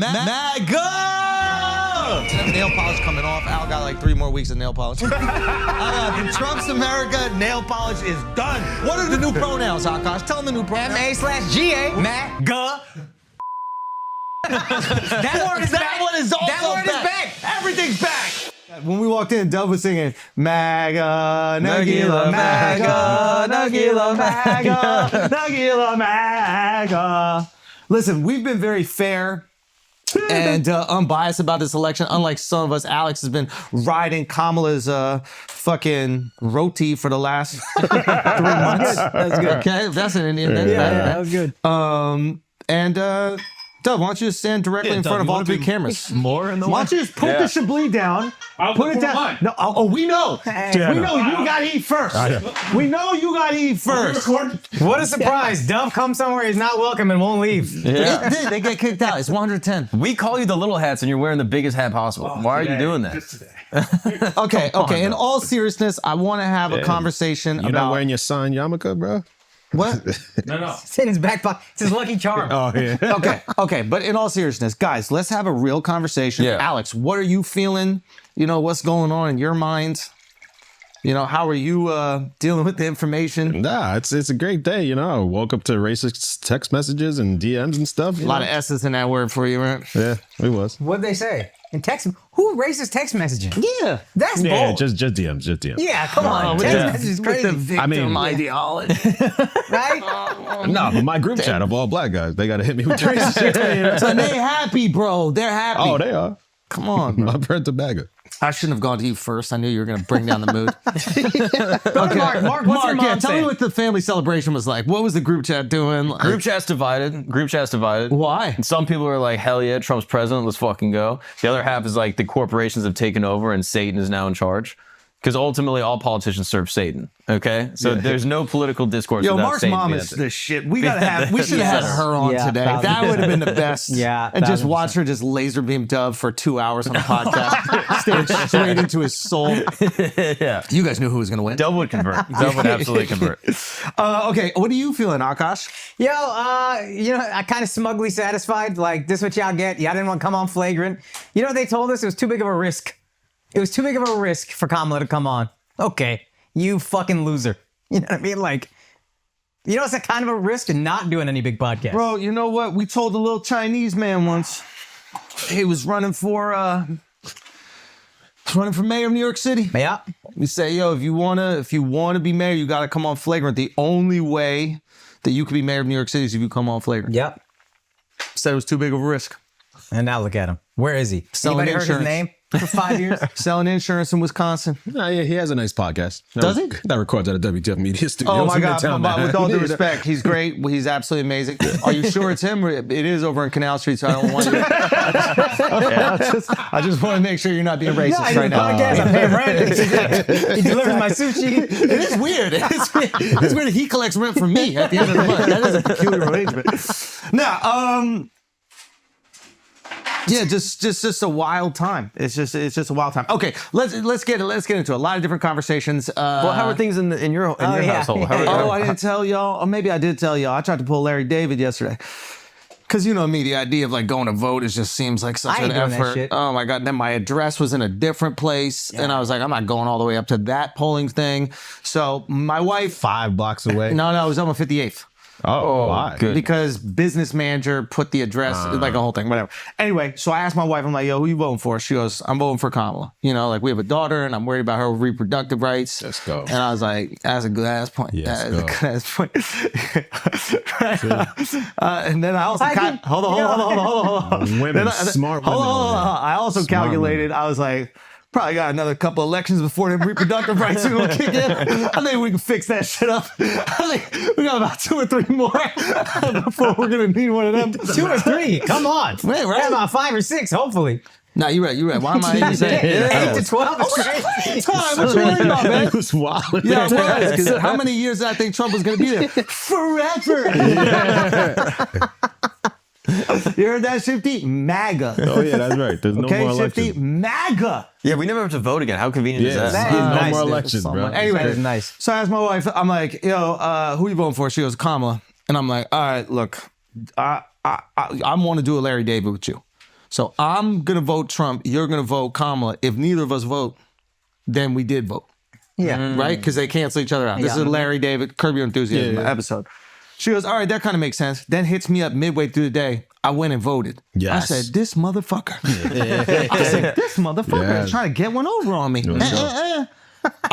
MAGA! Nail polish coming off. Al got like 3 more weeks of nail polish. Trump's America, nail polish is done. What are the new pronouns, Akash? Tell them the new pronouns. MA/GA. MAGA. That word is back. That one is also That word is back. Everything's back. When we walked in, Dove was singing, MAGA, Nagila, MAGA, Nagila, MAGA, Nagila, MAGA. Listen, we've been very fair and unbiased about this election. Unlike some of us, Alex has been riding Kamala's fucking roti for the last 3 months. That's good. Okay, if that's an Indian, then that was good. Dove, why don't you just stand directly in front of all 3 cameras? More in the Why don't you just put the Chablis down? Put it down. No, we know. We know you got to eat first. We know you got to eat first. What a surprise. Dove comes somewhere he's not welcome and won't leave. Yeah. They get kicked out. It's 110. We call you the little hats and you're wearing the biggest hat possible. Why are you doing that? Okay. In all seriousness, I want to have a conversation You're about... not wearing your son yarmulke, bro? What? No. It's in his back pocket. It's his lucky charm. Oh, yeah. Okay. But in all seriousness, guys, let's have a real conversation. Yeah. Alex, what are you feeling? You know, what's going on in your mind? You know, how are you dealing with the information? Nah, it's a great day, you know. I woke up to racist text messages and DMs and stuff. A lot of S's in that word for you, right? Yeah, it was. What'd they say? In text, who racist text messaging? Yeah. That's Yeah, bold. just DMs. Yeah, come on. Text message is crazy. With the victim I mean, ideology. right? Nah, but my group chat of all black guys, they got to hit me with racist shit. So they happy, bro. They're happy. Oh, they are. Come on, bro. My friend Tobago. I shouldn't have gone to you first. I knew you were going to bring down the mood. Okay. Mark, what's your mom tell me saying? what the family celebration was like. What was the group chat doing? Group chat's divided. Why? And some people are like, hell yeah, Trump's president, let's fucking go. The other half is like the corporations have taken over and Satan is now in charge. Because ultimately all politicians serve Satan. Okay? So there's no political discourse Yo, without Mark's Satan. mom is the shit. We should have had her on today. That would have been the best. Yeah, And just 1000%. watch her just laser beam Dove for 2 hours on a podcast. Stare straight into his soul. Yeah. You guys knew who was going to win. Dove would convert. Dove would absolutely convert. Okay, what are you feeling, Akash? Yo, I kind of smugly satisfied. Like, this is what y'all get. Y'all didn't want to come on Flagrant. You know what they told us? It was too big of a risk. It was too big of a risk for Kamala to come on. Okay, you fucking loser. You know what I mean? Like, it's a kind of a risk in not doing any big podcasts. Bro, you know what? We told a little Chinese man once. He was running for mayor of New York City. Yeah. We say, yo, if you wanna be mayor, you gotta come on Flagrant. The only way that you can be mayor of New York City is if you come on Flagrant. Yep. Said it was too big of a risk. And now look at him. Where is he? Selling Anybody heard his insurance. name for 5 years? Selling insurance in Wisconsin. Nah, yeah, he has a nice podcast. Does he? That records at a WTF Media Studio. Oh my God! Midtown, But with all due man. respect, he's great. He's absolutely amazing. Are you sure it's him? It is over in Canal Street, so I don't want you. I just want to make sure you're not being racist right now. Podcast, I pay rent. He delivers my sushi. It is weird. It's weird that he collects rent from me at the end of the month. That is a peculiar arrangement. Now, yeah, just a wild time. It's just a wild time. Okay, let's get into a lot of different conversations. Well, how are things in your household? I didn't tell y'all, or maybe I did tell y'all. I tried to pull Larry David yesterday. Cause you know me, the idea of like going to vote just seems like such I an ain't doing that effort. shit. Oh my God! Then my address was in a different place, and I was like, I'm not going all the way up to that polling thing. So my wife, 5 blocks away. no, it was on 58th. Oh, why? good. Because business manager put the address, like a whole thing, whatever. Anyway, so I asked my wife, I'm like, yo, who you voting for? She goes, I'm voting for Kamala. You know, like we have a daughter and I'm worried about her reproductive rights. Let's go. And I was like, that's a good ass point. Yes, That is a go. good ass point. And then I also, hold on. Women, smart Hold women. on. I also Smart calculated, women. I was like, probably got another couple elections before them reproductive rights are gonna kick in. I think we can fix that shit up. I think we got about 2 or 3 more before we're gonna need one of them. 2 or 3. Come on. Wait, right? Got about 5 or 6, hopefully. Nah, you're right. Why am I even saying 8 to 12 is crazy. What you worried about, man? It was wild. Yeah, I was. 'Cause how many years did I think Trump was going to be there? Forever. You heard that, Shifty? MAGA. Oh, yeah, that's right. There's no Okay, more Shifty? elections. MAGA. Yeah, we never have to vote again. How convenient is that? That is no nice, more dude. elections, bro. Anyway, That is nice. So I asked my wife, I'm like, yo, who you voting for? She goes, Kamala. And I'm like, all right, look, I want to do a Larry David with you. So I'm going to vote Trump. You're going to vote Kamala. If neither of us vote, then we did vote. Yeah. Right? Because they cancel each other out. This is a Larry David, Curb Your Enthusiasm episode. She goes, all right, that kind of makes sense. Then hits me up midway through the day. I went and voted. Yes. I said, this motherfucker. I said, this motherfucker is trying to get one over on me. I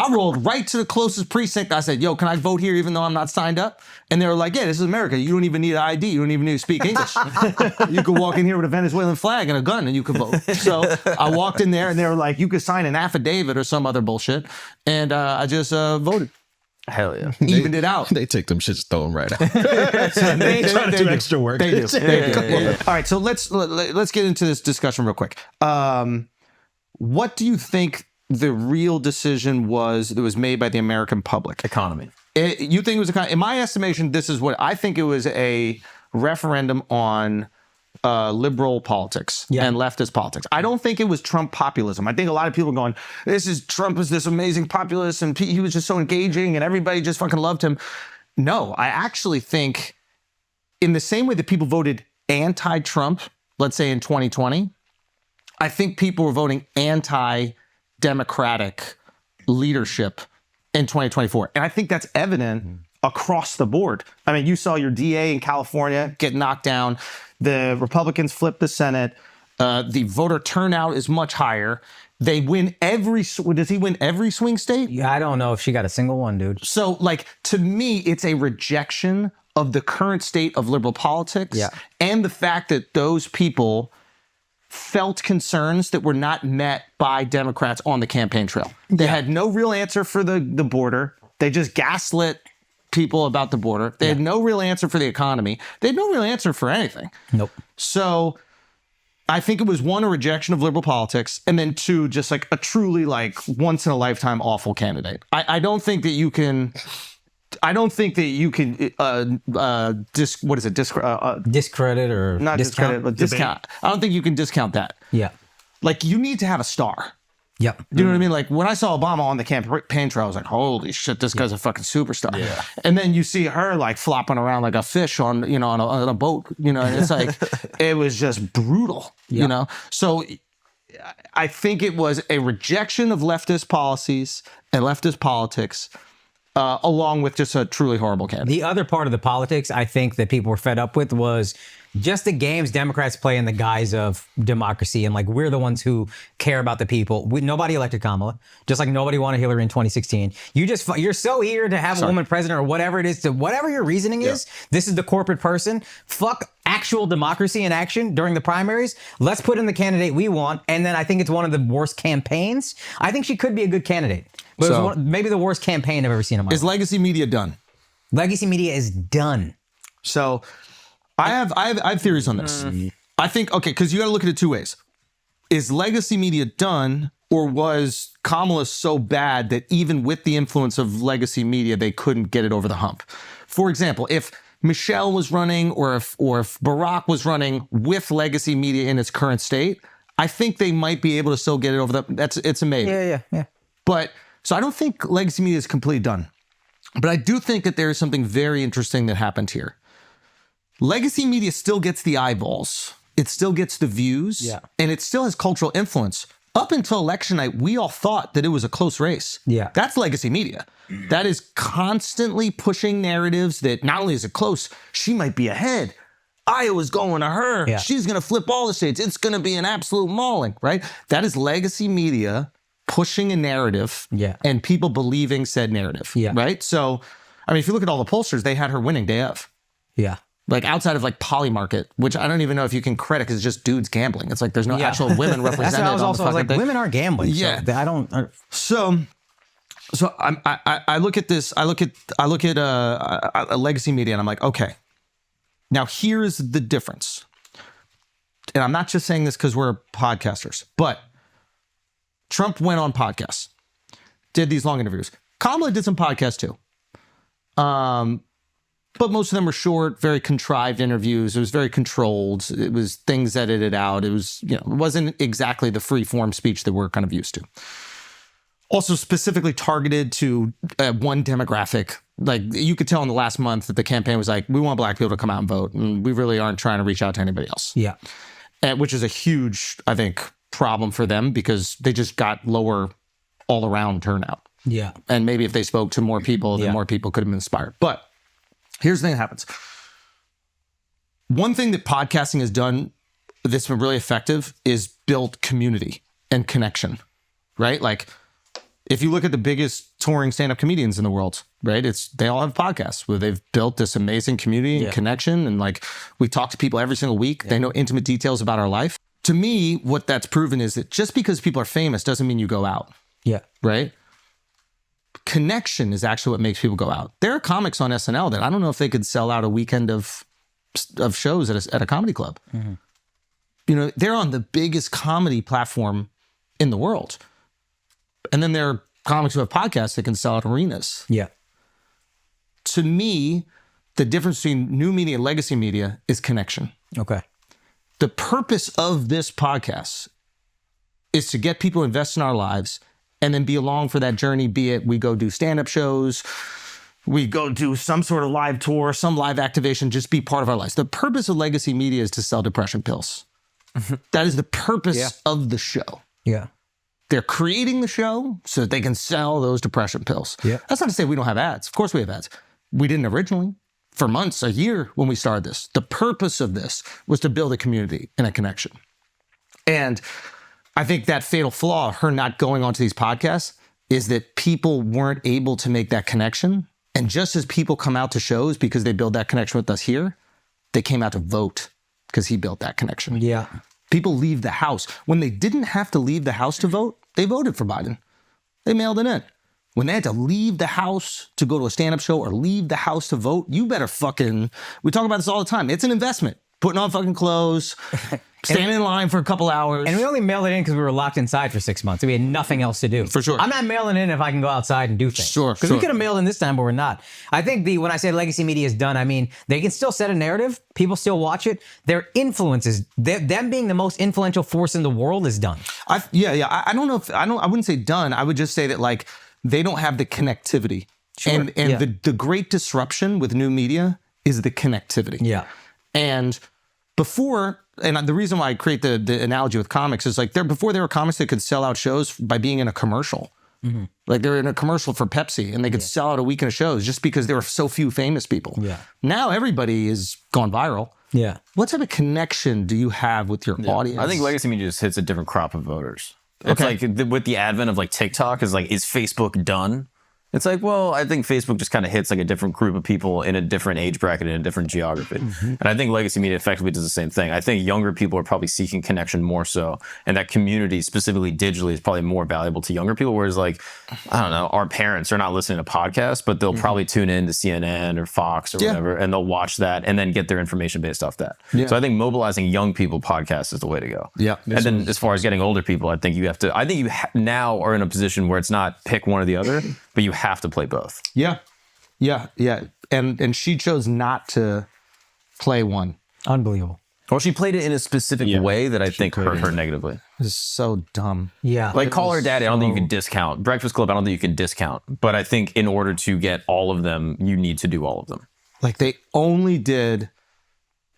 rolled right to the closest precinct. I said, yo, can I vote here even though I'm not signed up? And they were like, yeah, this is America. You don't even need an ID. You don't even need to speak English. You could walk in here with a Venezuelan flag and a gun and you could vote. So I walked in there and they were like, you could sign an affidavit or some other bullshit. And I just voted. Hell yeah. Evened it out. They take them shits, throw them right out. They try to do do. extra work. They do. All right, so let's get into this discussion real quick. What do you think the real decision was that was made by the American public? Economy. You think it was in my estimation, this is what I think it was: a referendum on liberal politics and leftist politics. I don't think it was Trump populism. I think a lot of people are going, Trump is this amazing populist and he was just so engaging and everybody just fucking loved him. No, I actually think in the same way that people voted anti-Trump, let's say in 2020, I think people were voting anti-democratic leadership in 2024. And I think that's evident across the board. I mean, you saw your DA in California get knocked down. The Republicans flipped the Senate. The voter turnout is much higher. They win does he win every swing state? Yeah, I don't know if she got a single one, dude. So, like, to me, it's a rejection of the current state of liberal politics and the fact that those people felt concerns that were not met by Democrats on the campaign trail. They had no real answer for the border. They just gaslit people about the border. They had no real answer for the economy. They had no real answer for anything. Nope. So I think it was one, a rejection of liberal politics, and then two, just like a truly like once in a lifetime awful candidate. I don't think that you can. I don't think that you can discredit or not discount? discredit, but discount. I don't think you can discount that. Yeah. Like, you need to have a star. Yep. You know what I mean? Like, when I saw Obama on the campaign trail, I was like, holy shit, this guy's a fucking superstar. Yeah. And then you see her like flopping around like a fish on a boat, and it's like, it was just brutal, you know? So I think it was a rejection of leftist policies and leftist politics, along with just a truly horrible candidate. The other part of the politics I think that people were fed up with was just the games Democrats play in the guise of democracy and like we're the ones who care about the people. Nobody elected Kamala, just like nobody wanted Hillary in 2016. You're so eager to have a woman president or whatever it is, to whatever your reasoning is. This is the corporate person. Fuck actual democracy in action during the primaries. Let's put in the candidate we want. And then I think it's one of the worst campaigns. I think she could be a good candidate, but it was maybe the worst campaign I've ever seen in my life. Is legacy media done? Legacy media is done. So I have theories on this. I think, okay, because you got to look at it two ways. Is legacy media done, or was Kamala so bad that even with the influence of legacy media, they couldn't get it over the hump? For example, if Michelle was running or if Barack was running with legacy media in its current state, I think they might be able to still get it over it's a maybe. Yeah. But so I don't think legacy media is completely done. But I do think that there is something very interesting that happened here. Legacy media still gets the eyeballs. It still gets the views. And it still has cultural influence. Up until election night, we all thought that it was a close race. Yeah. That's legacy media. That is constantly pushing narratives that not only is it close, she might be ahead. Iowa's going to her. Yeah. She's going to flip all the states. It's going to be an absolute mauling, right? That is legacy media pushing a narrative and people believing said narrative, right? So, I mean, if you look at all the pollsters, they had her winning day of. Yeah. Like outside of like Polymarket, which I don't even know if you can credit because it's just dudes gambling. It's like there's no actual women represented. That's what I was also like, women aren't gambling. Yeah, so I don't. So I look at this. I look at a legacy media, and I'm like, okay. Now here's the difference, and I'm not just saying this because we're podcasters, but Trump went on podcasts, did these long interviews. Kamala did some podcasts too. But most of them were short, very contrived interviews. It was very controlled. It was things edited out. It was, it wasn't exactly the free form speech that we're kind of used to. Also specifically targeted to one demographic. Like you could tell in the last month that the campaign was like, we want black people to come out and vote. And we really aren't trying to reach out to anybody else. Yeah. which is a huge, I think, problem for them because they just got lower all around turnout. Yeah. And maybe if they spoke to more people, then more people could have been inspired. But here's the thing that happens. One thing that podcasting has done that's been really effective is build community and connection, right? Like if you look at the biggest touring stand-up comedians in the world, right? They all have podcasts where they've built this amazing community and connection. And like we talk to people every single week. They know intimate details about our life. To me, what that's proven is that just because people are famous doesn't mean you go out. Yeah. Right? Connection is actually what makes people go out. There are comics on SNL that I don't know if they could sell out a weekend of shows at a comedy club. Mm-hmm. You know, they're on the biggest comedy platform in the world. And then there are comics who have podcasts that can sell out arenas. Yeah. To me, the difference between new media and legacy media is connection. Okay. The purpose of this podcast is to get people to invest in our lives and then be along for that journey, be it we go do stand-up shows, we go do some sort of live tour, some live activation, just be part of our lives. The purpose of legacy media is to sell depression pills. That is the purpose of the show. Yeah. They're creating the show so that they can sell those depression pills. Yeah. That's not to say we don't have ads. Of course we have ads. We didn't originally. For months, a year when we started this. The purpose of this was to build a community and a connection. And I think that fatal flaw, her not going onto these podcasts, is that people weren't able to make that connection. And just as people come out to shows because they build that connection with us here, they came out to vote because he built that connection. Yeah. People leave the house. When they didn't have to leave the house to vote, they voted for Biden. They mailed it in. When they had to leave the house to go to a stand-up show or leave the house to vote, you better fucking, we talk about this all the time. It's an investment. Putting on fucking clothes, standing in line for a couple hours. And we only mailed it in because we were locked inside for 6 months. We had nothing else to do. For sure. I'm not mailing in if I can go outside and do things. Sure, Because we could have mailed in this time, but we're not. I think when I say legacy media is done, I mean, they can still set a narrative. People still watch it. Their influence is, them being the most influential force in the world is done. I don't know if, I wouldn't say done. I would just say that like, they don't have the connectivity. Sure. And the great disruption with new media is the connectivity. Yeah. And before, and the reason why I create the analogy with comics is like before there were comics that could sell out shows by being in a commercial. Mm-hmm. Like they're in a commercial for Pepsi and they could sell out a weekend of shows just because there were so few famous people. Yeah. Now everybody is gone viral. Yeah. What type of connection do you have with your audience? I think legacy media just hits a different crop of voters. It's like with the advent of like TikTok is Facebook done? It's like, well, I think Facebook just kind of hits like a different group of people in a different age bracket in a different geography. Mm-hmm. And I think legacy media effectively does the same thing. I think younger people are probably seeking connection more so. And that community, specifically digitally, is probably more valuable to younger people. Whereas like, I don't know, our parents are not listening to podcasts, but they'll probably tune in to CNN or Fox or whatever, and they'll watch that and then get their information based off that. Yeah. So I think mobilizing young people podcasts is the way to go. Yeah. And then as far as getting older people, I think you have to, now are in a position where it's not pick one or the other, but you have to play both. Yeah. And she chose not to play one. Unbelievable. Well, she played it in a specific way that I think hurt her negatively. It's so dumb. Yeah. Like Call Her Daddy, I don't think you can discount. Breakfast Club, I don't think you can discount. But I think in order to get all of them, you need to do all of them. Like they only did,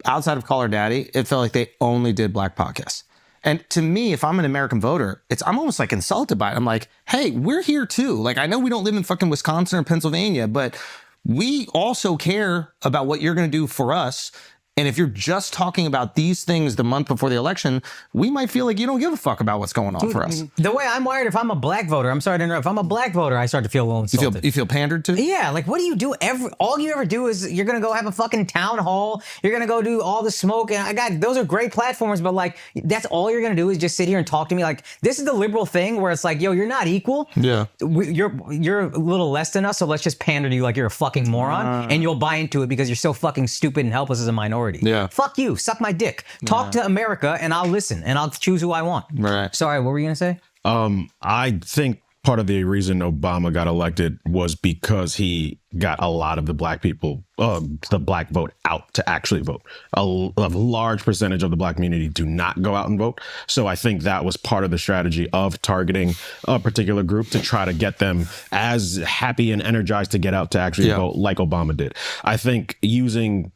outside of Call Her Daddy, it felt like they only did black podcasts. And to me, if I'm an American voter, I'm almost like insulted by it. I'm like, hey, we're here too. Like, I know we don't live in fucking Wisconsin or Pennsylvania, but we also care about what you're going to do for us. And if you're just talking about these things the month before the election, we might feel like you don't give a fuck about what's going on for us. The way I'm wired, if I'm a black voter, I'm sorry to interrupt. If I'm a black voter, I start to feel a little insulted. You feel pandered to? Yeah, like what do you do? All you ever do is you're gonna go have a fucking town hall. You're gonna go do all the smoke, and those are great platforms, but like that's all you're gonna do is just sit here and talk to me. Like this is the liberal thing where it's like, yo, you're not equal. Yeah, you're a little less than us, so let's just pander to you like you're a fucking moron, and you'll buy into it because you're so fucking stupid and helpless as a minority. Yeah. Fuck you. Suck my dick. Talk to America and I'll listen and I'll choose who I want. Right. Sorry, what were you going to say? I think part of the reason Obama got elected was because he got a lot of the black people, the black vote out to actually vote. A large percentage of the black community do not go out and vote. So I think that was part of the strategy of targeting a particular group to try to get them as happy and energized to get out to actually vote like Obama did. I think using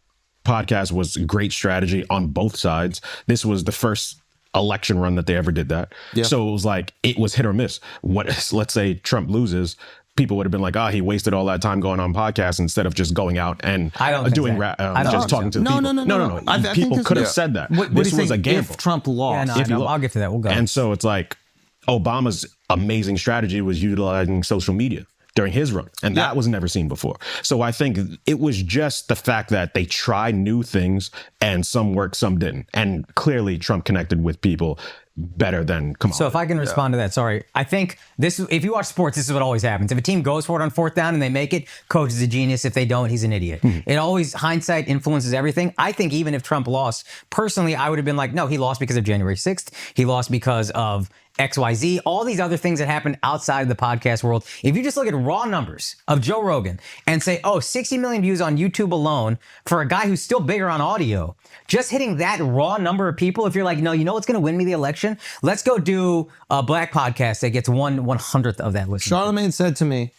podcast was great strategy on both sides. This was the first election run that they ever did that. Yeah. So it was like, it was hit or miss. Let's say Trump loses, people would have been like, he wasted all that time going on podcasts instead of just going out and doing just talking to people. No. People could have said that. This was a gamble. If Trump lost. I'll get to that. We'll go. And so it's like, Obama's amazing strategy was utilizing social media during his run. And that was never seen before. So I think it was just the fact that they tried new things and some worked, some didn't. And clearly Trump connected with people better than Kamala. So if I can respond to that, sorry. I think this, if you watch sports, this is what always happens. If a team goes for it on fourth down and they make it, coach is a genius. If they don't, he's an idiot. It always, hindsight influences everything. I think even if Trump lost, personally, I would have been like, no, he lost because of January 6th. He lost because of XYZ, all these other things that happened outside of the podcast world. If you just look at raw numbers of Joe Rogan and say, 60 million views on YouTube alone for a guy who's still bigger on audio, just hitting that raw number of people, if you're like, no, you know what's going to win me the election? Let's go do a black podcast that gets 1/100th of that listen. Charlemagne said to me,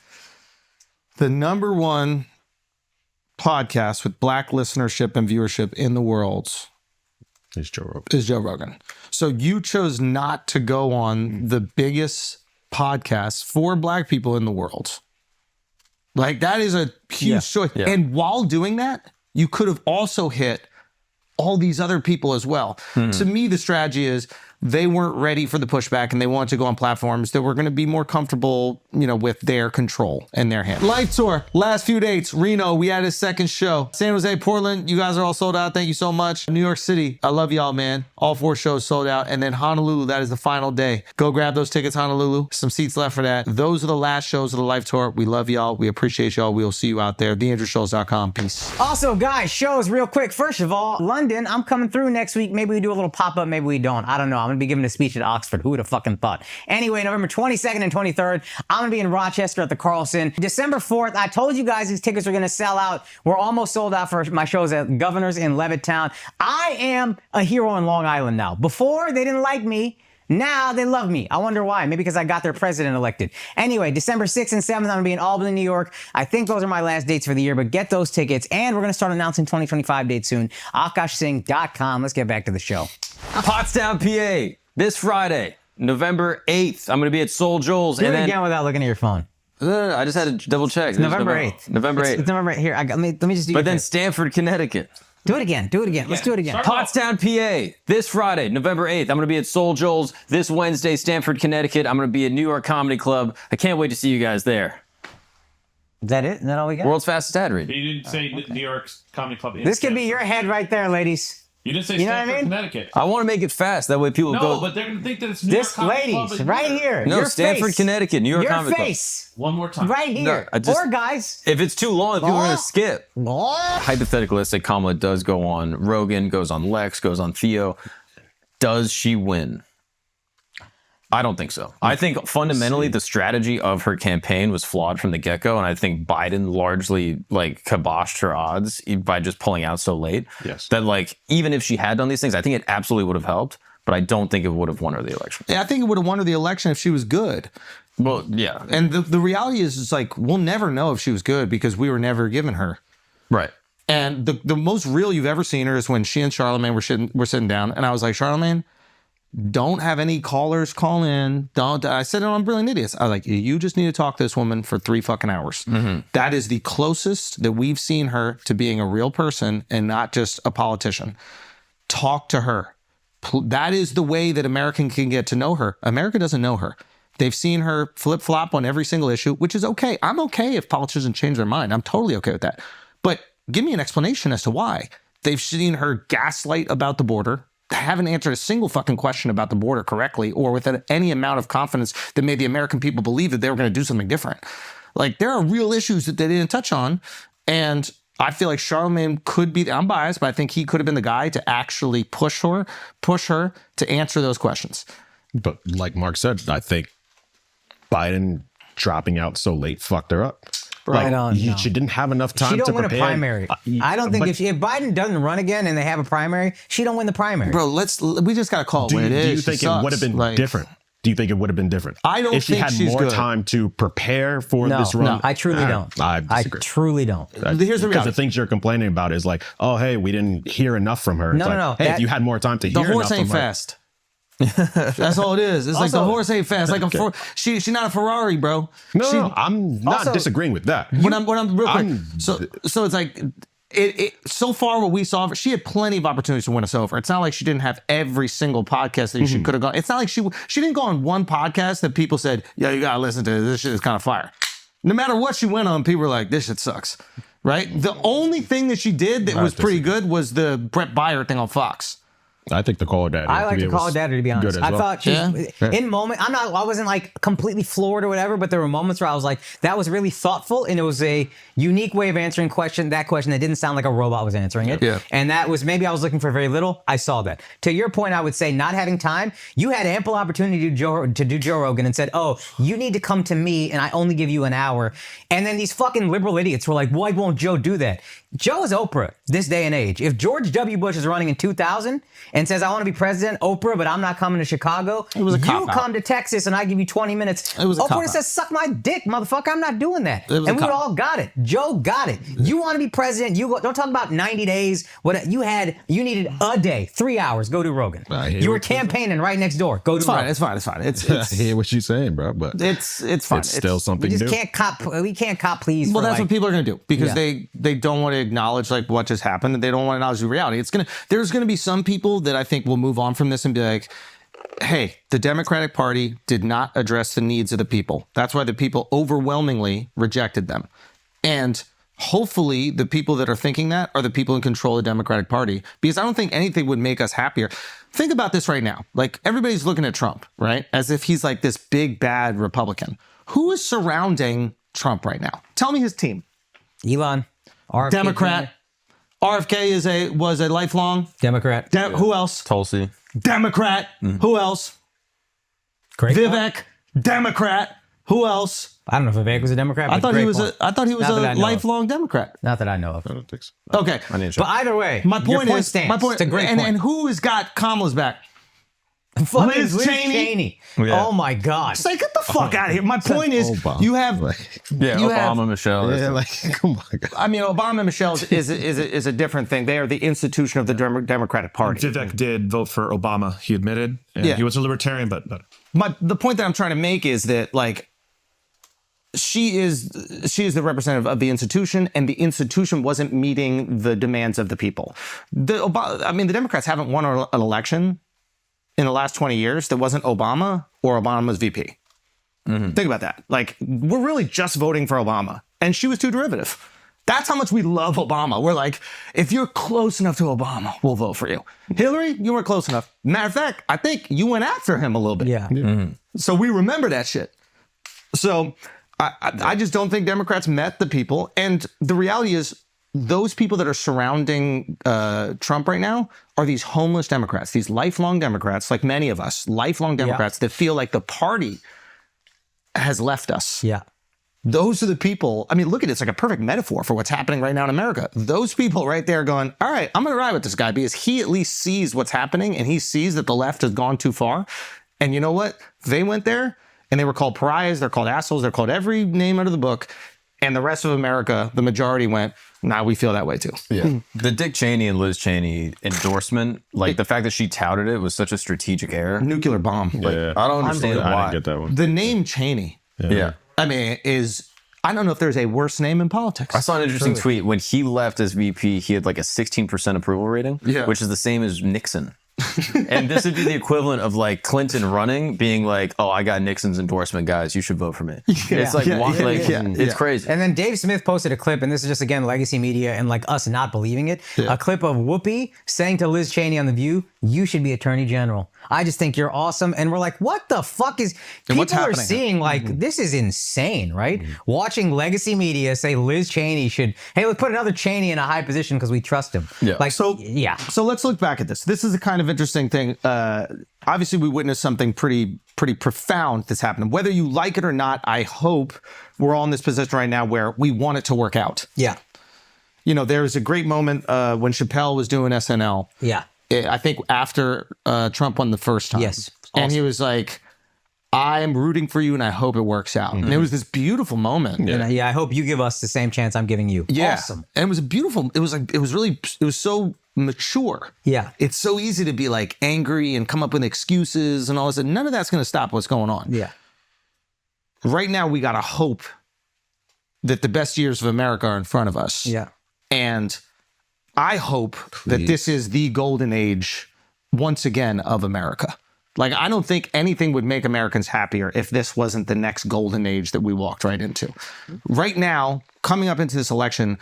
the number one podcast with black listenership and viewership in the world is Joe Rogan. So you chose not to go on the biggest podcast for black people in the world. Like, that is a huge choice. Yeah. And while doing that, you could have also hit all these other people as well. To me, the strategy is they weren't ready for the pushback and they wanted to go on platforms that were going to be more comfortable, with their control and their hand. Life tour, last few dates. Reno, we had a second show. San Jose, Portland, you guys are all sold out. Thank you so much. New York City, I love y'all, man. All 4 shows sold out. And then Honolulu, that is the final day. Go grab those tickets, Honolulu. Some seats left for that. Those are the last shows of the Life tour. We love y'all. We appreciate y'all. We'll see you out there. TheAndrewSchultz.com. Peace. Also, guys, shows real quick. First of all, London, I'm coming through next week. Maybe we do a little pop-up. Maybe we don't. I don't know. I'm going to be giving a speech at Oxford. Who would have fucking thought? Anyway, November 22nd and 23rd, I'm going to be in Rochester at the Carlson. December 4th, I told you guys these tickets are going to sell out. We're almost sold out for my shows at Governors in Levittown. I am a hero in Long Island now. Before, they didn't like me. Now they love me. I wonder why. Maybe because I got their president elected. Anyway, December 6th and 7th, I'm going to be in Albany, New York. I think those are my last dates for the year, but get those tickets. And we're going to start announcing 2025 dates soon. AkashSingh.com. Let's get back to the show. Pottstown, PA, this Friday, November 8th. I'm going to be at Soul Joel's. Do it again without looking at your phone. I just had to double check. It's November 8th. November 8th. It's November 8th. Here, let me just do But then Stamford, Connecticut. Do it again. Do it again. Let's do it again. Pottstown, PA, this Friday, November 8th. I'm going to be at Soul Joel's. This Wednesday, Stamford, Connecticut. I'm going to be at New York Comedy Club. I can't wait to see you guys there. Is that it? Is that all we got? World's fastest ad read. You didn't say New York's Comedy Club. This could be your head right there, ladies. You didn't say You know what I Stamford, mean? Connecticut. I want to make it fast. That way people No, go. but they're going to think that it's New York This, Comedy Club. ladies, in right New York. here. No, Your Stamford, face. Connecticut, New York Your Comedy Club. face. One more time. Right here. I just- Or guys. If it's too long, people are going Oh. to skip. Hypothetically, let's say Kamala does go on Rogan, goes on Lex, goes on Theo. Does she win? I don't think so. I think fundamentally the strategy of her campaign was flawed from the get-go, and I think Biden largely kiboshed her odds by just pulling out so late. Yes. That even if she had done these things, I think it absolutely would have helped, but I don't think it would have won her the election. Yeah, I think it would have won her the election if she was good. Well, yeah. And the reality is, it's like, we'll never know if she was good because we were never given her. Right. And the most real you've ever seen her is when she and Charlemagne were sitting down, and I was like, Charlemagne, don't have any callers call in. Don't. I said it on Brilliant Idiots. I was like, you just need to talk to this woman for 3 fucking hours. That is the closest that we've seen her to being a real person and not just a politician. Talk to her. That is the way that American can get to know her. America doesn't know her. They've seen her flip-flop on every single issue, which is okay. I'm okay if politicians change their mind. I'm totally okay with that. But give me an explanation as to why. They've seen her gaslight about the border. Haven't answered a single fucking question about the border correctly or with any amount of confidence that made the American people believe that they were going to do something different. There are real issues that they didn't touch on. And I feel like Charlemagne could be, I'm biased, but I think he could have been the guy to actually push her to answer those questions. But like Mark said, I think Biden dropping out so late fucked her up. I don't know. She didn't have enough time She don't to win prepare. a primary. I don't think if Biden doesn't run again and they have a primary, she don't win the primary. Bro, we just got to call it what it is. Do you think it would have been different do you think it would have been different? I don't if she think had she's more good. time to prepare for No, this run. no, I truly don't. I I disagree. truly don't. Here's the Because reality. the things you're complaining about is like, oh, hey, we didn't hear enough from her. It's No, like, no, no. Hey, That- if you had more time to The hear horse enough ain't from her, fast. That's all it is. It's like the Also- horse ain't fast. Like she's not a Ferrari, bro. No, I'm not Also- disagreeing with that. When I'm real quick. I'm- So it's like so far what we saw, she had plenty of opportunities to win us over. It's not like she didn't have every single podcast that she could have gone. It's not like she didn't go on one podcast that people said, "Yeah, you gotta listen to this. This shit is kind of fire." No matter what she went on, people were like, "This shit sucks." Right? The only thing that she did that was pretty good was the Brett Byer thing on Fox. I think the Call Her Daddy. I like to call her daddy, to be honest. Good as I well. thought she in moment. I wasn't like completely floored or whatever, but there were moments where I was like, that was really thoughtful, and it was a unique way of answering that question that didn't sound like a robot was answering it. Yeah. And that was maybe I was looking for very little. I saw that. To your point, I would say not having time. You had ample opportunity to do Joe Rogan and said, "Oh, you need to come to me, and I only give you an hour." And then these fucking liberal idiots were like, "Why won't Joe do that?" Joe is Oprah this day and age. If George W. Bush is running in 2000 and says, "I want to be president, Oprah, but I'm not coming to Chicago," It was a you cop-out. come to Texas and I give you 20 minutes. It was a Oprah cop-out. says, "Suck my dick, motherfucker. I'm not doing that." It was a And we would cop-out. all got it. Joe got it. You want to be president? You go, don't talk about 90 days. What you needed a day, 3 hours. Go to Rogan. I hear You were what you're saying. campaigning right next door. Go to It's fine. Rogan. It's fine. It's fine. I hear what she's saying, bro, but It's fine. it's still We something just new. can't cop. We can't cop please. Well, for that's like, what people are going to do because Yeah. they don't want to acknowledge like what just happened. They don't want to acknowledge the reality. There's going to be some people that I think will move on from this and be like, hey, the Democratic Party did not address the needs of the people. That's why the people overwhelmingly rejected them. And hopefully the people that are thinking that are the people in control of the Democratic Party, because I don't think anything would make us happier. Think about this right now. Like everybody's looking at Trump, right? As if he's like this big, bad Republican. Who is surrounding Trump right now? Tell me his team. Elon, RFK Democrat. Jr., RFK was a lifelong. Democrat. Who else? Tulsi. Democrat. Who else? Great. Vivek. Democrat. Who else? I don't know if Vivek was a Democrat. I but thought he great was point. a Not that I a know of. lifelong Democrat. Not that I know of. I don't think so. Okay. I need to check. But either way, My point is stands. my point. It's a great and, point. and who has got Kamala's back? Fucking Liz Cheney. Yeah. Oh my God. It's like, get the fuck out of here. My point is, Obama. you have. Yeah, You Obama, have- Michelle. Yeah, like, come on. I mean, Obama and Michelle is a different thing. They are the institution of the Democratic Party. Vivek did vote for Obama. He admitted, and Yeah. he was a libertarian, but The point that I'm trying to make is that like she is the representative of the institution, and the institution wasn't meeting the demands of the people. The Democrats haven't won an election in the last 20 years that wasn't Obama or Obama's VP. Think about that. Like we're really just voting for Obama, and she was too derivative. That's how much we love Obama. We're like, if you're close enough to Obama, we'll vote for you. Hillary, you weren't close enough. Matter of fact, I think you went after him a little bit. Yeah. So we remember that shit. So I just don't think Democrats met the people. And the reality is those people that are surrounding Trump right now are these homeless Democrats, these lifelong Democrats, like many of us, lifelong Democrats that feel like the party has left us. Yeah. Those are the people. I mean, look at it. It's like a perfect metaphor for what's happening right now in America. Those people right there going, all right, I'm going to ride with this guy because he at least sees what's happening and he sees that the left has gone too far. And you know what? They went there and they were called pariahs. They're called assholes. They're called every name out of the book. And the rest of America, the majority went, nah, we feel that way too. Yeah. The Dick Cheney and Liz Cheney endorsement, like the fact that she touted it was such a strategic error. Nuclear bomb. Yeah. I don't understand I why. didn't get that one. The name Cheney, Yeah. I mean, I don't know if there's a worse name in politics. I saw an interesting tweet. When he left as VP, he had like a 16% approval rating, Yeah. which is the same as Nixon. And this would be the equivalent of like Clinton running, being like, "Oh, I got Nixon's endorsement, guys. You should vote for me." It's like, it's crazy. And then Dave Smith posted a clip, and this is just again legacy media and like us not believing it. A clip of Whoopi saying to Liz Cheney on The View, "You should be Attorney General. I just think you're awesome." And we're like, what the fuck is And what's people are happening? seeing like this is insane, right? Watching legacy media say Liz Cheney should, hey, let's put another Cheney in a high position because we trust him. Yeah. Like So yeah. So let's look back at this. This is a kind of interesting thing. Obviously, we witnessed something pretty profound that's happening. Whether you like it or not, I hope we're all in this position right now where we want it to work out. Yeah. You know, there was a great moment when Chappelle was doing SNL. Yeah. I think after Trump won the first time. Yes. And he was like, I'm rooting for you and I hope it works out. And it was this beautiful moment. And I hope you give us the same chance I'm giving you. Yeah. Awesome. And it was a beautiful, it was so mature. Yeah. It's so easy to be like angry and come up with excuses and all this. And none of that's going to stop what's going on. Yeah. Right now, we got to hope that the best years of America are in front of us. Yeah. And I hope that this is the golden age once again of America. Like, I don't think anything would make Americans happier if this wasn't the next golden age that we walked right into. Right now, coming up into this election,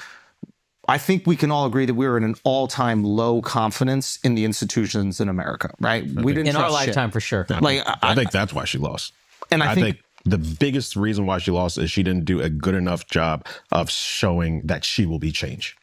I think we can all agree that we're in an all-time low confidence in the institutions in America, right? We didn't In our trust shit. lifetime, for sure. Like, I think that's why she lost. and I think the biggest reason why she lost is she didn't do a good enough job of showing that she will be changed.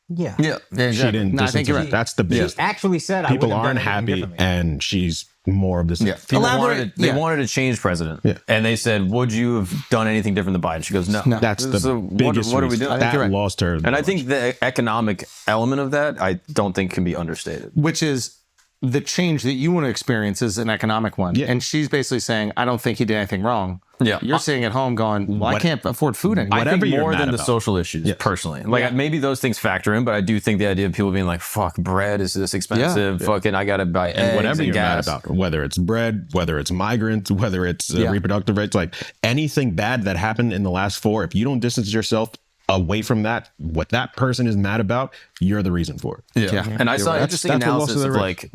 Yeah. Yeah. She didn't. No, I think you're right. That's the biggest. Actually said I People wouldn't have aren't done anything happy, differently. and she's more of this. Yeah. People Elaborate- they yeah. wanted to change president. Yeah. And they said, would you have done anything different than Biden? She goes, no. That's the So biggest. what are we reason. doing? That you're right. lost her. And I think the economic element of that, I don't think can be understated. which is the change that you want to experience is an economic one. Yeah. And she's basically saying, I don't think he did anything wrong. Yeah. You're sitting at home going, well, I can't afford food anymore. I think Whatever you're more mad than the about. social issues, personally. Like maybe those things factor in, but I do think the idea of people being like, "Fuck, bread is this expensive. Fucking, I gotta buy eggs and whatever and you're gas." mad about, whether it's bread, whether it's migrants, whether it's reproductive rights, like anything bad that happened in the last 4, if you don't distance yourself away from that, what that person is mad about, you're the reason for it. Yeah. And I saw an That's- interesting that's what lost analysis to of the like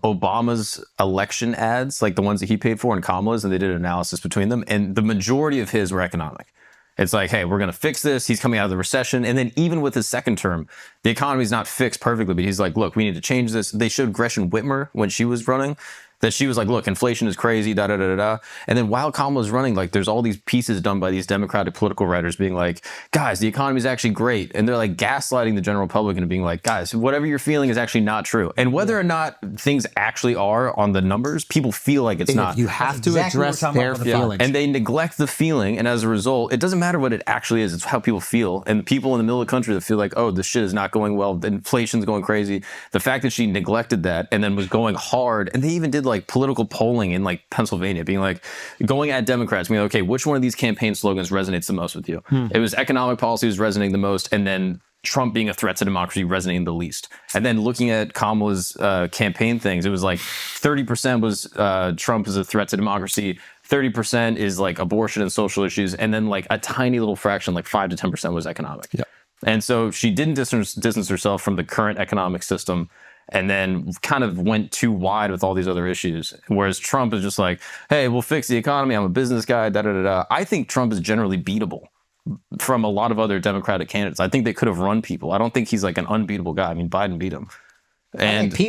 Obama's election ads, like the ones that he paid for and Kamala's, and they did an analysis between them. And the majority of his were economic. It's like, hey, we're going to fix this. He's coming out of the recession. And then even with his second term, the economy's not fixed perfectly, but he's like, look, we need to change this. They showed Gretchen Whitmer when she was running that she was like, look, inflation is crazy, da da da da da. And then while Kamala's running, like there's all these pieces done by these Democratic political writers being like, guys, the economy is actually great. And they're like gaslighting the general public and being like, guys, whatever you're feeling is actually not true. And whether or not things actually are on the numbers, people feel like it's not. You have to exactly what address we're talking their about with the feelings. And they neglect the feeling. And as a result, it doesn't matter what it actually is. It's how people feel. And people in the middle of the country that feel like, oh, this shit is not going well. The inflation's going crazy. The fact that she neglected that and then was going hard. And they even did like political polling in like Pennsylvania, being like, going at Democrats, being like, okay, which one of these campaign slogans resonates the most with you? It was economic policy was resonating the most. And then Trump being a threat to democracy resonating the least. And then looking at Kamala's campaign things, it was like 30% was Trump is a threat to democracy. 30% is like abortion and social issues. And then like a tiny little fraction, like 5 to 10% was economic. Yeah. And so she didn't distance herself from the current economic system and then kind of went too wide with all these other issues. Whereas Trump is just like, hey, we'll fix the economy. I'm a business guy, da da da da. I think Trump is generally beatable from a lot of other Democratic candidates. I think they could have run people. I don't think he's like an unbeatable guy. I mean, Biden beat him. And Pete